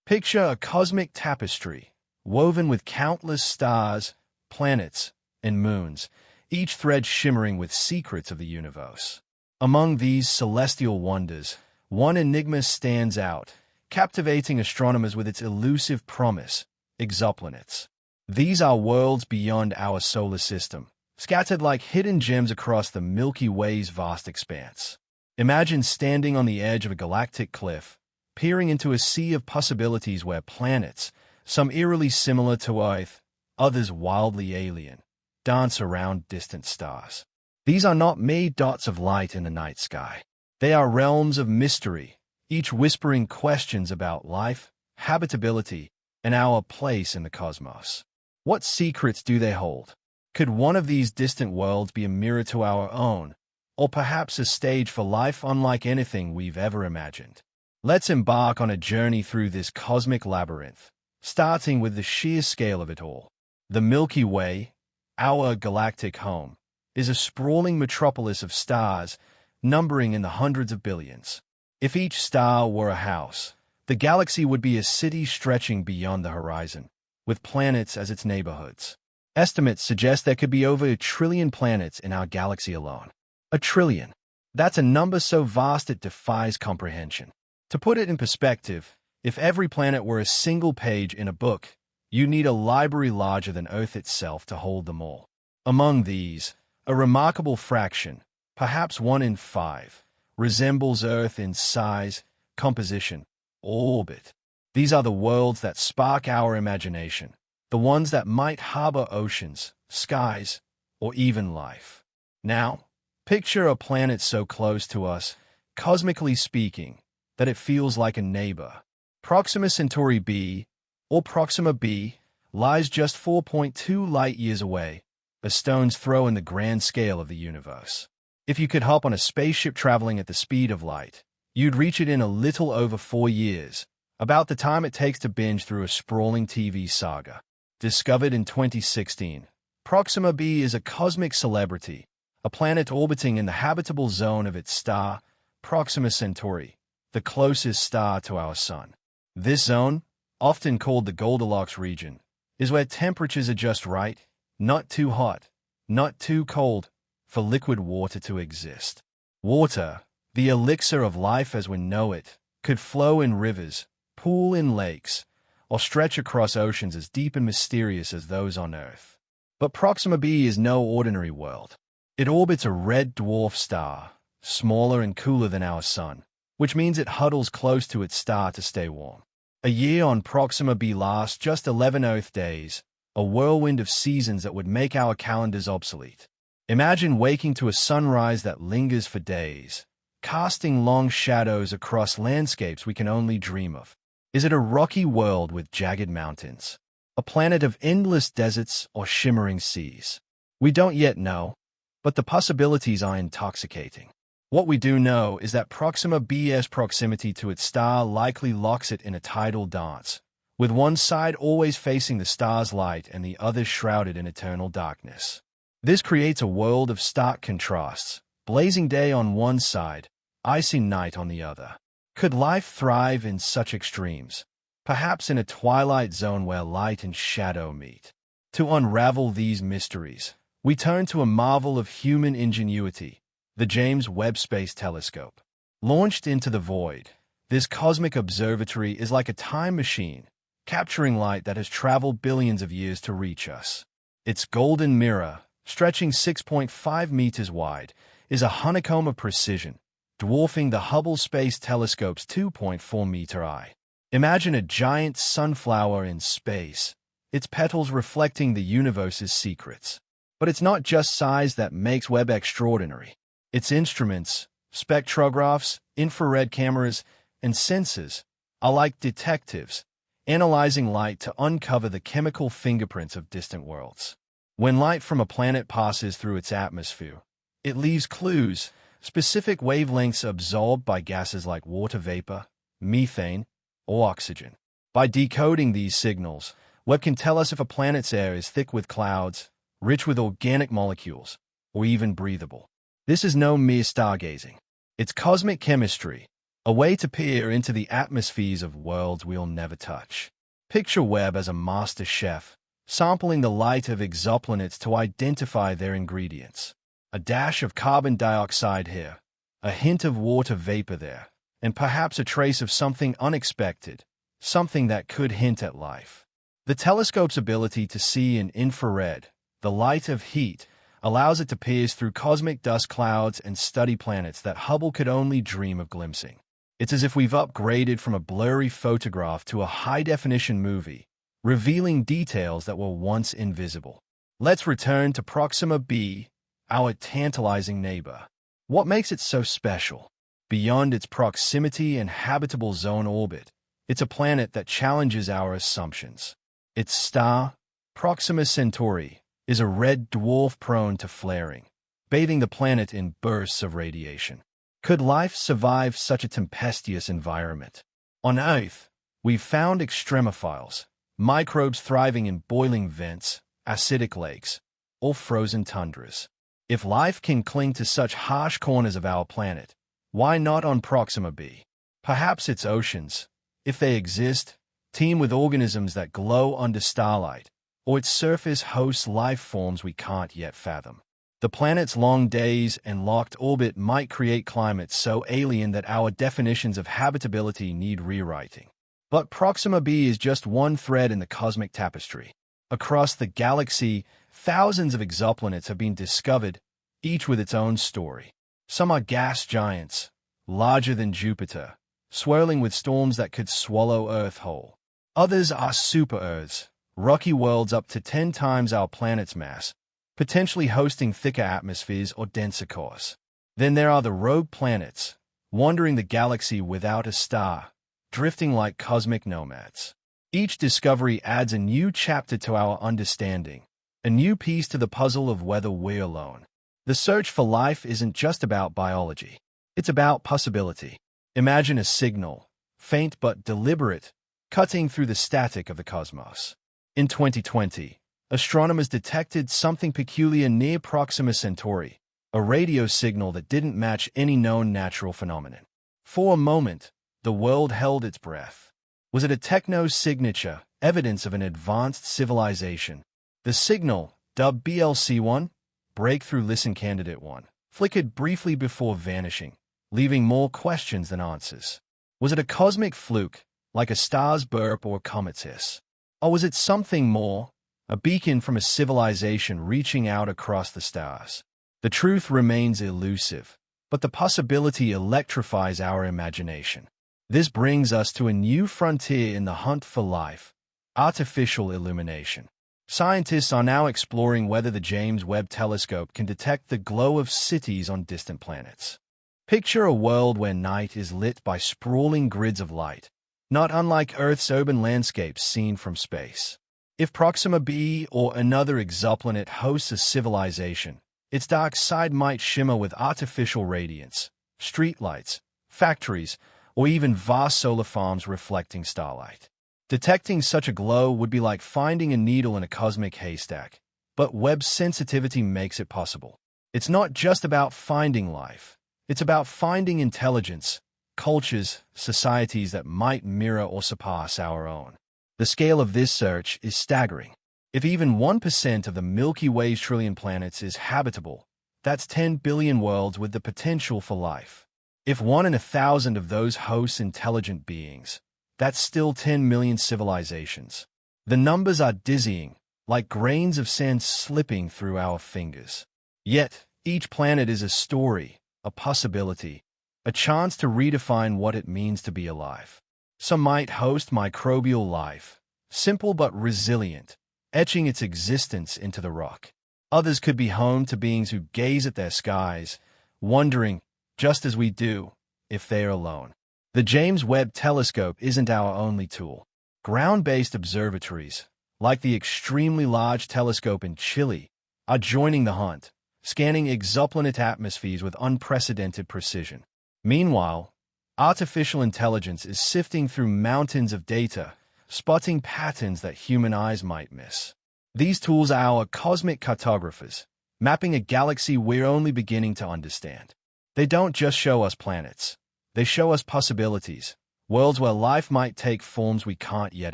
Picture a cosmic tapestry, woven with countless stars, planets, and moons, each thread shimmering with secrets of the universe. Among these celestial wonders, one enigma stands out, captivating astronomers with its elusive promise: exoplanets. These are worlds beyond our solar system, scattered like hidden gems across the Milky Way's vast expanse. Imagine standing on the edge of a galactic cliff, peering into a sea of possibilities where planets, some eerily similar to Earth, others wildly alien, dance around distant stars. These are not mere dots of light in the night sky. They are realms of mystery, each whispering questions about life, habitability, and our place in the cosmos. What secrets do they hold? Could one of these distant worlds be a mirror to our own, or perhaps a stage for life unlike anything we've ever imagined? Let's embark on a journey through this cosmic labyrinth, starting with the sheer scale of it all. The Milky Way, our galactic home, is a sprawling metropolis of stars, numbering in the hundreds of billions. If each star were a house, the galaxy would be a city stretching beyond the horizon, with planets as its neighborhoods. Estimates suggest there could be over 1 trillion planets in our galaxy alone. 1 trillion. That's a number so vast it defies comprehension. To put it in perspective, if every planet were a single page in a book, you'd need a library larger than Earth itself to hold them all. Among these, a remarkable fraction, perhaps 1 in 5, resembles Earth in size, composition, or orbit. These are the worlds that spark our imagination, the ones that might harbor oceans, skies, or even life. Now, picture a planet so close to us, cosmically speaking, that it feels like a neighbor. Proxima Centauri b, or Proxima b, lies just 4.2 light-years away, a stone's throw in the grand scale of the universe. If you could hop on a spaceship traveling at the speed of light, you'd reach it in a little over 4 years, about the time it takes to binge through a sprawling TV saga. Discovered in 2016, Proxima b is a cosmic celebrity, a planet orbiting in the habitable zone of its star, Proxima Centauri, the closest star to our Sun. This zone, often called the Goldilocks region, is where temperatures are just right, not too hot, not too cold, for liquid water to exist. Water, the elixir of life as we know it, could flow in rivers, pool in lakes, or stretch across oceans as deep and mysterious as those on Earth. But Proxima b is no ordinary world. It orbits a red dwarf star, smaller and cooler than our Sun, which means it huddles close to its star to stay warm. A year on Proxima b lasts just 11 Earth days, a whirlwind of seasons that would make our calendars obsolete. Imagine waking to a sunrise that lingers for days, casting long shadows across landscapes we can only dream of. Is it a rocky world with jagged mountains, a planet of endless deserts or shimmering seas? We don't yet know, but the possibilities are intoxicating. What we do know is that Proxima b's proximity to its star likely locks it in a tidal dance, with one side always facing the star's light and the other shrouded in eternal darkness. This creates a world of stark contrasts, blazing day on one side, icy night on the other. Could life thrive in such extremes? Perhaps in a twilight zone where light and shadow meet. To unravel these mysteries, we turn to a marvel of human ingenuity, the James Webb Space Telescope. Launched into the void, this cosmic observatory is like a time machine, capturing light that has traveled billions of years to reach us. Its golden mirror, stretching 6.5 meters wide, is a honeycomb of precision, dwarfing the Hubble Space Telescope's 2.4-meter eye. Imagine a giant sunflower in space, its petals reflecting the universe's secrets. But it's not just size that makes Webb extraordinary. Its instruments, spectrographs, infrared cameras, and sensors are like detectives, analyzing light to uncover the chemical fingerprints of distant worlds. When light from a planet passes through its atmosphere, it leaves clues, specific wavelengths absorbed by gases like water vapor, methane, or oxygen. By decoding these signals, Webb can tell us if a planet's air is thick with clouds, rich with organic molecules, or even breathable. This is no mere stargazing. It's cosmic chemistry, a way to peer into the atmospheres of worlds we'll never touch. Picture Webb as a master chef, sampling the light of exoplanets to identify their ingredients. A dash of carbon dioxide here, a hint of water vapor there, and perhaps a trace of something unexpected, something that could hint at life. The telescope's ability to see in infrared, the light of heat, allows it to pierce through cosmic dust clouds and study planets that Hubble could only dream of glimpsing. It's as if we've upgraded from a blurry photograph to a high-definition movie, revealing details that were once invisible. Let's return to Proxima b, our tantalizing neighbor. What makes it so special? Beyond its proximity and habitable zone orbit, it's a planet that challenges our assumptions. Its star, Proxima Centauri, is a red dwarf prone to flaring, bathing the planet in bursts of radiation. Could life survive such a tempestuous environment? On Earth, we've found extremophiles, microbes thriving in boiling vents, acidic lakes, or frozen tundras. If life can cling to such harsh corners of our planet, why not on Proxima b? Perhaps its oceans, if they exist, teem with organisms that glow under starlight, or its surface hosts life forms we can't yet fathom. The planet's long days and locked orbit might create climates so alien that our definitions of habitability need rewriting. But Proxima b is just one thread in the cosmic tapestry. Across the galaxy, thousands of exoplanets have been discovered, each with its own story. Some are gas giants, larger than Jupiter, swirling with storms that could swallow Earth whole. Others are super-Earths, rocky worlds up to 10 times our planet's mass, potentially hosting thicker atmospheres or denser cores. Then there are the rogue planets, wandering the galaxy without a star, drifting like cosmic nomads. Each discovery adds a new chapter to our understanding, a new piece to the puzzle of whether we're alone. The search for life isn't just about biology. It's about possibility. Imagine a signal, faint but deliberate, cutting through the static of the cosmos. In 2020, astronomers detected something peculiar near Proxima Centauri, a radio signal that didn't match any known natural phenomenon. For a moment, the world held its breath. Was it a techno-signature, evidence of an advanced civilization? The signal, dubbed BLC-1, Breakthrough Listen Candidate 1, flickered briefly before vanishing, leaving more questions than answers. Was it a cosmic fluke, like a star's burp or a comet's hiss? Or was it something more, a beacon from a civilization reaching out across the stars? The truth remains elusive, but the possibility electrifies our imagination. This brings us to a new frontier in the hunt for life: artificial illumination. Scientists are now exploring whether the James Webb Telescope can detect the glow of cities on distant planets. Picture a world where night is lit by sprawling grids of light, not unlike Earth's urban landscapes seen from space. If Proxima b or another exoplanet hosts a civilization, its dark side might shimmer with artificial radiance, streetlights, factories, or even vast solar farms reflecting starlight. Detecting such a glow would be like finding a needle in a cosmic haystack, but Webb's sensitivity makes it possible. It's not just about finding life. It's about finding intelligence, cultures, societies that might mirror or surpass our own. The scale of this search is staggering. If even 1% of the Milky Way's trillion planets is habitable, that's 10 billion worlds with the potential for life. If 1 in 1,000 of those hosts intelligent beings, that's still 10 million civilizations. The numbers are dizzying, like grains of sand slipping through our fingers. Yet, each planet is a story, a possibility, a chance to redefine what it means to be alive. Some might host microbial life, simple but resilient, etching its existence into the rock. Others could be home to beings who gaze at their skies, wondering, just as we do, if they are alone. The James Webb Telescope isn't our only tool. Ground-based observatories, like the extremely large telescope in Chile, are joining the hunt, scanning exoplanet atmospheres with unprecedented precision. Meanwhile, artificial intelligence is sifting through mountains of data, spotting patterns that human eyes might miss. These tools are our cosmic cartographers, mapping a galaxy we're only beginning to understand. They don't just show us planets. They show us possibilities, worlds where life might take forms we can't yet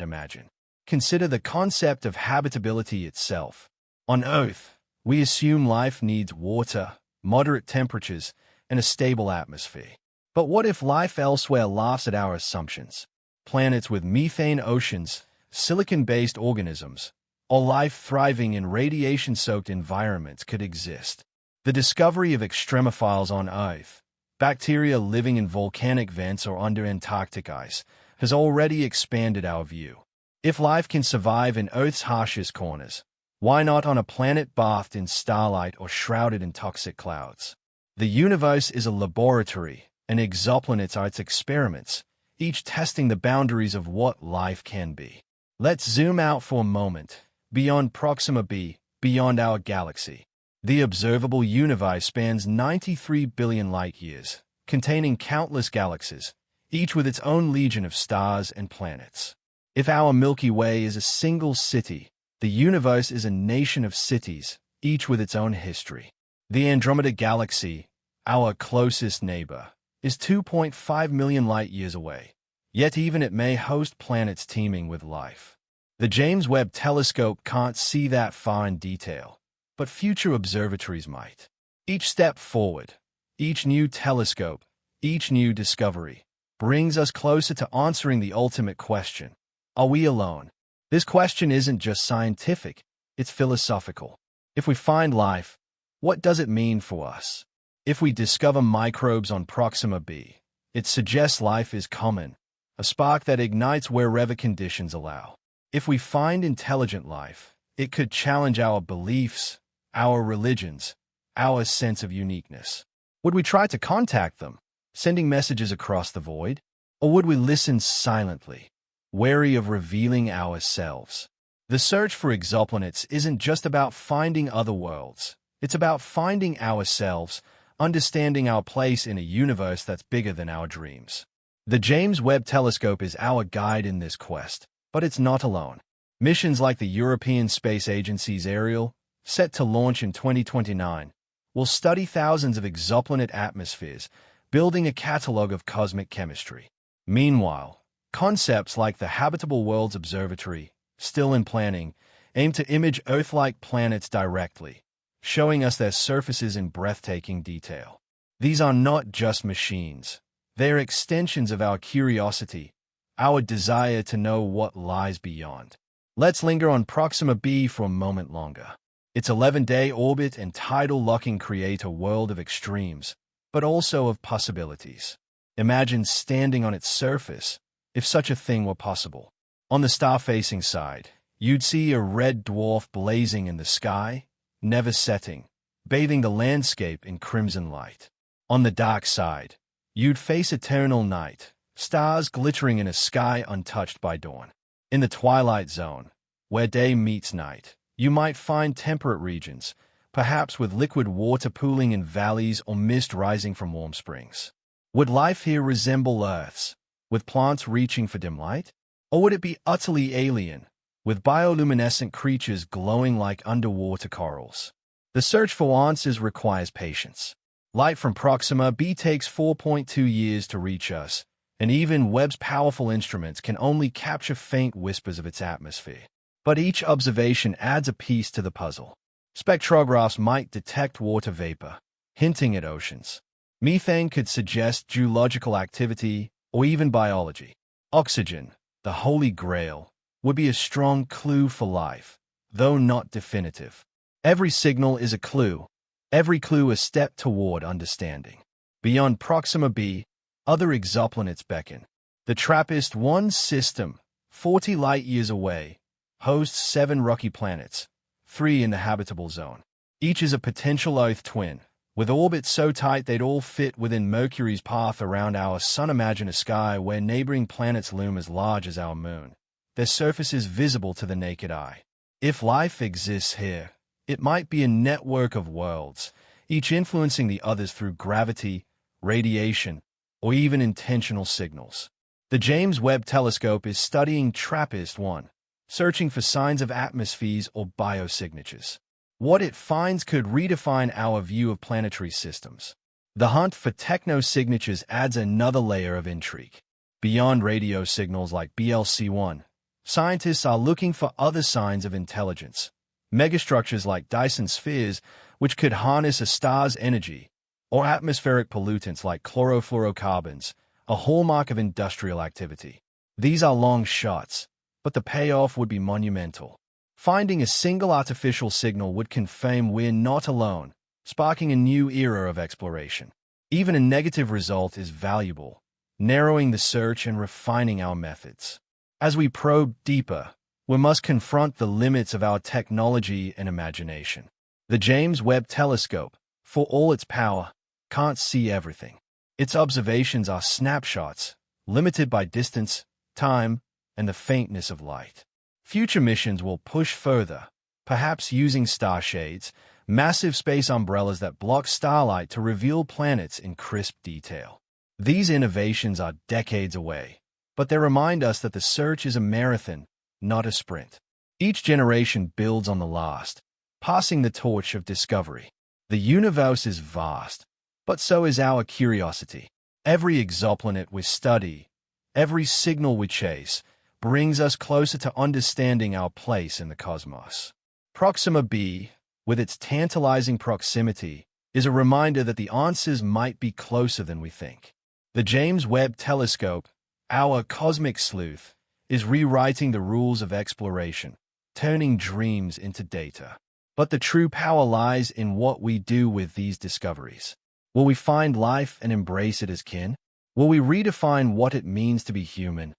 imagine. Consider the concept of habitability itself. On Earth, we assume life needs water, moderate temperatures, and a stable atmosphere. But what if life elsewhere laughs at our assumptions? Planets with methane oceans, silicon-based organisms, or life thriving in radiation-soaked environments could exist. The discovery of extremophiles on Earth, bacteria living in volcanic vents or under Antarctic ice, has already expanded our view. If life can survive in Earth's harshest corners, why not on a planet bathed in starlight or shrouded in toxic clouds? The universe is a laboratory, and exoplanets are its experiments, each testing the boundaries of what life can be. Let's zoom out for a moment, beyond Proxima b, beyond our galaxy. The observable universe spans 93 billion light-years, containing countless galaxies, each with its own legion of stars and planets. If our Milky Way is a single city, the universe is a nation of cities, each with its own history. The Andromeda Galaxy, our closest neighbor, is 2.5 million light-years away, yet even it may host planets teeming with life. The James Webb Telescope can't see that far in detail, but future observatories might. Each step forward, each new telescope, each new discovery, brings us closer to answering the ultimate question: are we alone? This question isn't just scientific, it's philosophical. If we find life, what does it mean for us? If we discover microbes on Proxima b, it suggests life is common, a spark that ignites wherever conditions allow. If we find intelligent life, it could challenge our beliefs, our religions, our sense of uniqueness. Would we try to contact them, sending messages across the void? Or would we listen silently, wary of revealing ourselves? The search for exoplanets isn't just about finding other worlds. It's about finding ourselves, understanding our place in a universe that's bigger than our dreams. The James Webb Telescope is our guide in this quest, but it's not alone. Missions like the European Space Agency's Ariel, set to launch in 2029, will study thousands of exoplanet atmospheres, building a catalog of cosmic chemistry. Meanwhile, concepts like the Habitable Worlds Observatory, still in planning, aim to image Earth-like planets directly, showing us their surfaces in breathtaking detail. These are not just machines. They're extensions of our curiosity, our desire to know what lies beyond. Let's linger on Proxima b for a moment longer. Its 11-day orbit and tidal locking create a world of extremes, but also of possibilities. Imagine standing on its surface, if such a thing were possible. On the star-facing side, you'd see a red dwarf blazing in the sky, never setting, bathing the landscape in crimson light. On the dark side, you'd face eternal night, stars glittering in a sky untouched by dawn. In the twilight zone, where day meets night, you might find temperate regions, perhaps with liquid water pooling in valleys or mist rising from warm springs. Would life here resemble Earth's, with plants reaching for dim light? Or would it be utterly alien, with bioluminescent creatures glowing like underwater corals? The search for answers requires patience. Light from Proxima b takes 4.2 years to reach us, and even Webb's powerful instruments can only capture faint whispers of its atmosphere. But each observation adds a piece to the puzzle. Spectrographs might detect water vapor, hinting at oceans. Methane could suggest geological activity or even biology. Oxygen, the holy grail, would be a strong clue for life, though not definitive. Every signal is a clue, every clue a step toward understanding. Beyond Proxima b, other exoplanets beckon. The TRAPPIST-1 system, 40 light-years away, hosts 7 rocky planets, 3 in the habitable zone. Each is a potential Earth twin, with orbits so tight they'd all fit within Mercury's path around our Sun. Imagine a sky where neighboring planets loom as large as our Moon, their surfaces visible to the naked eye. If life exists here, it might be a network of worlds, each influencing the others through gravity, radiation, or even intentional signals. The James Webb Telescope is studying TRAPPIST-1, searching for signs of atmospheres or biosignatures. What it finds could redefine our view of planetary systems. The hunt for techno-signatures adds another layer of intrigue. Beyond radio signals like BLC-1, scientists are looking for other signs of intelligence. Megastructures like Dyson spheres, which could harness a star's energy, or atmospheric pollutants like chlorofluorocarbons, a hallmark of industrial activity. These are long shots, but the payoff would be monumental. Finding a single artificial signal would confirm we're not alone, sparking a new era of exploration. Even a negative result is valuable, narrowing the search and refining our methods. As we probe deeper, we must confront the limits of our technology and imagination. The James Webb Telescope, for all its power, can't see everything. Its observations are snapshots, limited by distance, time, and the faintness of light. Future missions will push further, perhaps using star shades, massive space umbrellas that block starlight to reveal planets in crisp detail. These innovations are decades away, but they remind us that the search is a marathon, not a sprint. Each generation builds on the last, passing the torch of discovery. The universe is vast, but so is our curiosity. Every exoplanet we study, every signal we chase, brings us closer to understanding our place in the cosmos. Proxima b, with its tantalizing proximity, is a reminder that the answers might be closer than we think. The James Webb Telescope, our cosmic sleuth, is rewriting the rules of exploration, turning dreams into data. But the true power lies in what we do with these discoveries. Will we find life and embrace it as kin? Will we redefine what it means to be human?